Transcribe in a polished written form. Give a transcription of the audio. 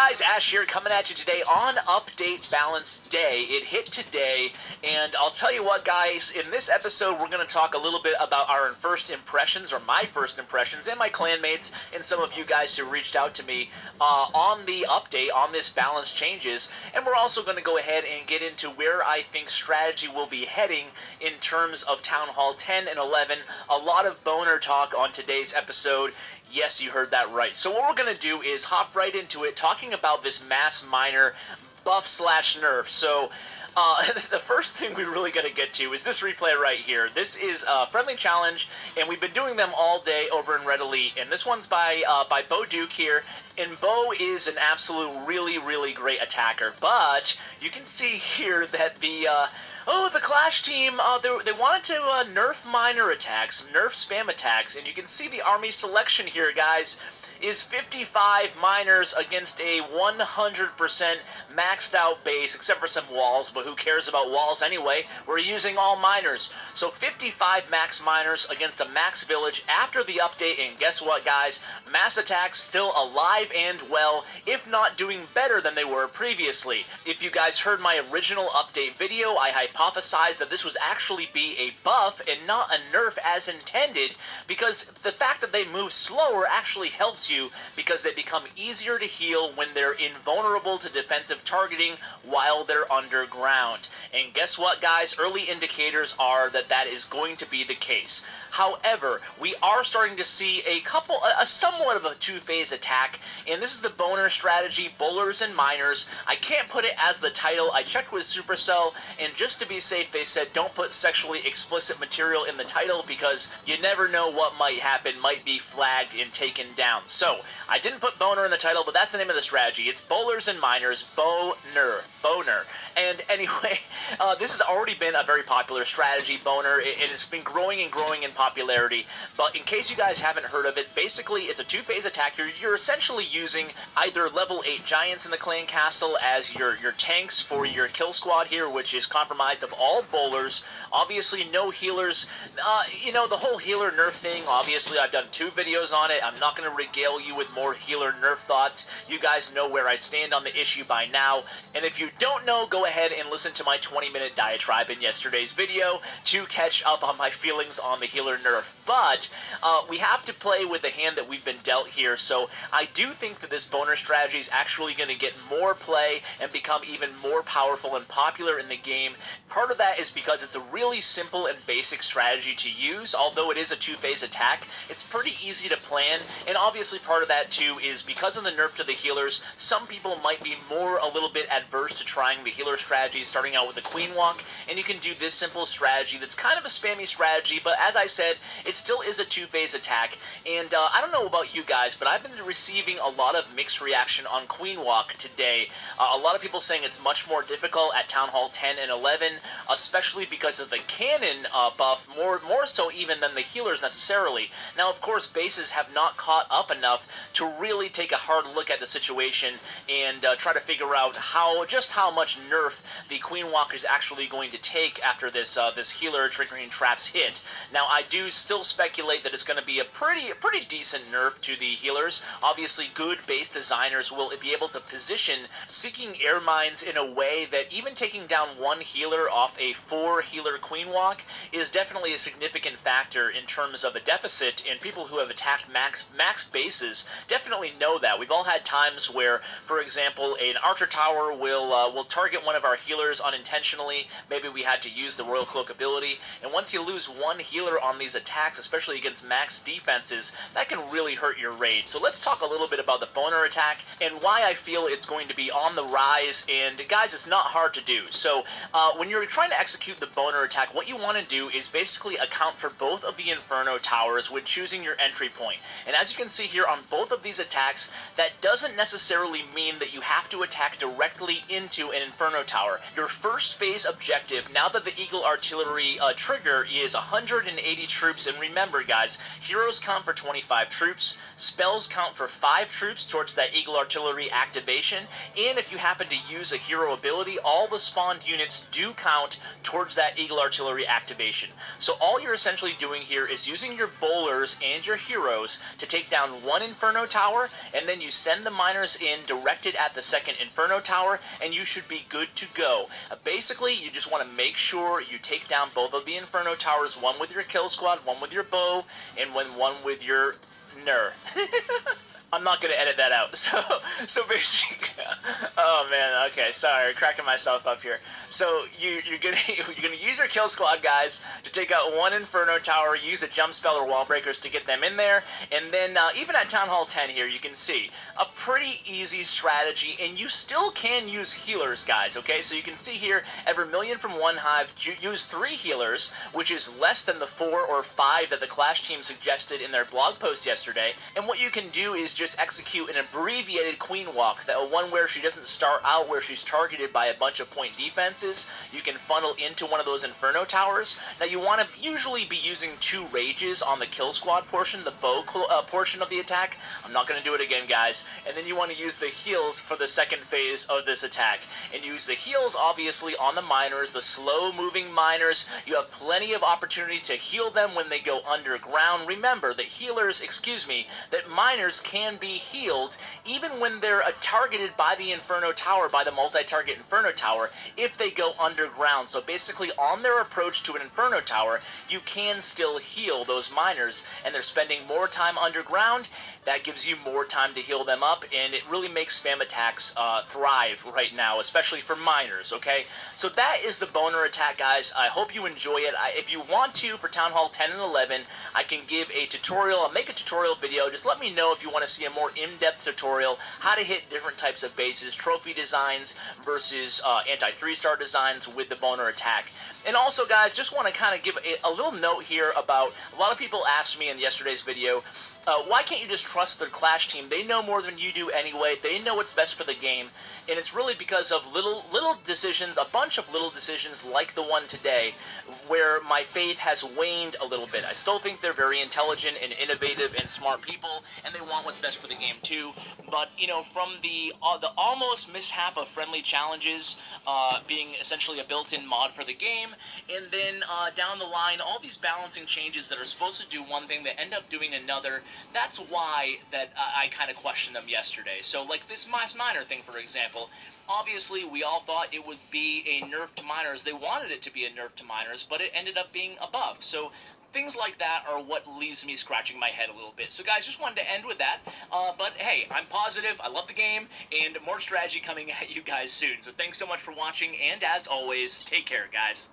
guys, Ash here coming at you today on Update Balance Day. It hit today, and I'll tell you what guys, in this episode we're going to talk a little bit about our first impressions, or my first impressions, and my clanmates, and some of you guys who reached out to me on the update, on this balance changes, and we're also going to go ahead and get into where I think strategy will be heading in terms of Town Hall 10 and 11. A lot of boner talk on today's episode. Yes, you heard that right. So what we're going to do is hop right into it, talking about this Mass Miner buff slash nerf. So the first thing we really got to get to is this replay right here. This is a friendly challenge, and we've been doing them all day over in Red Elite. And this one's by Bo Duke here. And Bo is an absolute really great attacker. But you can see here that the Clash team, they wanted to nerf miner attacks, nerf spam attacks, and you can see the army selection here, guys, is 55 miners against a 100% maxed out base, except for some walls, but who cares about walls anyway? We're using all miners. So 55 max miners against a max village after the update, and guess what, guys? Mass attacks still alive and well, if not doing better than they were previously. If you guys heard my original update video, I hypothesized that this would actually be a buff and not a nerf as intended, because the fact that they move slower actually helps you, because they become easier to heal when they're invulnerable to defensive targeting while they're underground. And guess what, guys? Early indicators are that that is going to be the case. However, we are starting to see a somewhat of a two-phase attack, and this is the boner strategy, bowlers and miners. I can't put it as the title. I checked with Supercell, and just to be safe, they said don't put sexually explicit material in the title, because you never know what might happen, might be flagged and taken down. So, I didn't put boner in the title, but that's the name of the strategy. It's bowlers and miners, boner. And anyway, this has already been a very popular strategy, boner, and it's been growing and growing in popularity. But in case you guys haven't heard of it, basically it's a two-phase attack. You're essentially using either level 8 giants in the clan castle as your tanks for your kill squad here, which is comprised of all bowlers. Obviously no healers. The whole healer nerf thing, obviously I've done 2 videos on it. I'm not going to regale you with more healer nerf thoughts. You guys know where I stand on the issue by now. And if you don't know, go ahead and listen to my 20-minute diatribe in yesterday's video to catch up on my feelings on the healer nerf. But we have to play with the hand that we've been dealt here, so I do think that this boner strategy is actually going to get more play and become even more powerful and popular in the game. Part of that is because it's a really simple and basic strategy to use. Although it is a two-phase attack, it's pretty easy to plan, and obviously part of that too is because of the nerf to the healers, some people might be a little bit adverse to trying the healer strategy, starting out with the Queen Walk, and you can do this simple strategy that's kind of a spammy strategy, but as I said, it still is a two-phase attack. And I don't know about you guys, but I've been receiving a lot of mixed reaction on Queen Walk today. A lot of people saying it's much more difficult at Town Hall 10 and 11, especially because of the cannon buff, more so even than the healers necessarily. Now, of course, bases have not caught up enough to really take a hard look at the situation and try to figure out just how much nerf the Queen Walk is actually going to take after this healer triggering traps hit. Now, I do still speculate that it's going to be a pretty decent nerf to the healers. Obviously, good base designers will be able to position Seeking Air Mines in a way that even taking down one healer off a 4-healer Queen Walk is definitely a significant factor in terms of a deficit, and people who have attacked max bases definitely know that. We've all had times where, for example, an Archer Tower will target one of our healers unintentionally. Maybe we had to use the Royal Cloak ability, and once you lose one healer on these attacks, especially against max defenses, that can really hurt your raid. So let's talk a little bit about the boner attack and why I feel it's going to be on the rise. And guys, it's not hard to do. So when you're trying to execute the boner attack, what you want to do is basically account for both of the Inferno Towers when choosing your entry point. And as you can see here on both of these attacks, that doesn't necessarily mean that you have to attack directly into an Inferno Tower. Your first phase objective, now that the Eagle Artillery trigger is 180 troops, and remember guys, heroes count for 25 troops, spells count for 5 troops towards that Eagle Artillery activation, and if you happen to use a hero ability, all the spawned units do count towards that Eagle Artillery activation. So all you're essentially doing here is using your bowlers and your heroes to take down one one Inferno Tower, and then you send the miners in directed at the second Inferno Tower, and you should be good to go. Basically, you just want to make sure you take down both of the Inferno Towers, one with your kill squad, one with your bow, and one with your Ner. I'm not gonna edit that out. So basically, oh man, okay, sorry, cracking myself up here. So you're gonna use your kill squad guys to take out one Inferno Tower, use a jump spell or wall breakers to get them in there, and then even at Town Hall 10 here, you can see a pretty easy strategy, and you still can use healers, guys. Okay, so you can see here, every million from one hive, use 3 healers, which is less than the 4 or 5 that the Clash team suggested in their blog post yesterday. And what you can do is just execute an abbreviated queen walk, that one where she doesn't start out where she's targeted by a bunch of point defenses. You can funnel into one of those Inferno Towers. Now you want to usually be using 2 rages on the kill squad portion, the bow portion of the attack. I'm not going to do it again, guys. And then you want to use the heals for the second phase of this attack, and use the heals obviously on the miners, the slow moving miners. You have plenty of opportunity to heal them when they go underground. Remember that that miners can be healed even when they're targeted by the Inferno Tower, by the multi-target Inferno Tower, if they go underground. So basically, on their approach to an Inferno Tower, you can still heal those miners, and they're spending more time underground. That gives you more time to heal them up, and it really makes spam attacks thrive right now, especially for miners, okay? So that is the boner attack, guys. I hope you enjoy it. If you want to, for Town Hall 10 and 11, I can give a tutorial. I'll make a tutorial video. Just let me know if you want to see a more in-depth tutorial, how to hit different types of bases, trophy designs versus anti-3-star designs with the boner attack. And also, guys, just want to kind of give a little note here about, a lot of people asked me in yesterday's video, why can't you just trust the Clash team? They know more than you do anyway. They know what's best for the game. And it's really because of little decisions, a bunch of little decisions like the one today, where my faith has waned a little bit. I still think they're very intelligent and innovative and smart people, and they want what's best for the game too. But, you know, from the almost mishap of friendly challenges being essentially a built-in mod for the game, and then down the line, all these balancing changes that are supposed to do one thing that end up doing another, that's why that I kind of questioned them yesterday. So, like this miner thing, for example, obviously we all thought it would be a nerf to miners. They wanted it to be a nerf to miners, but it ended up being a buff. So things like that are what leaves me scratching my head a little bit. So guys, just wanted to end with that. But hey, I'm positive, I love the game, and more strategy coming at you guys soon. So thanks so much for watching, and as always, take care, guys.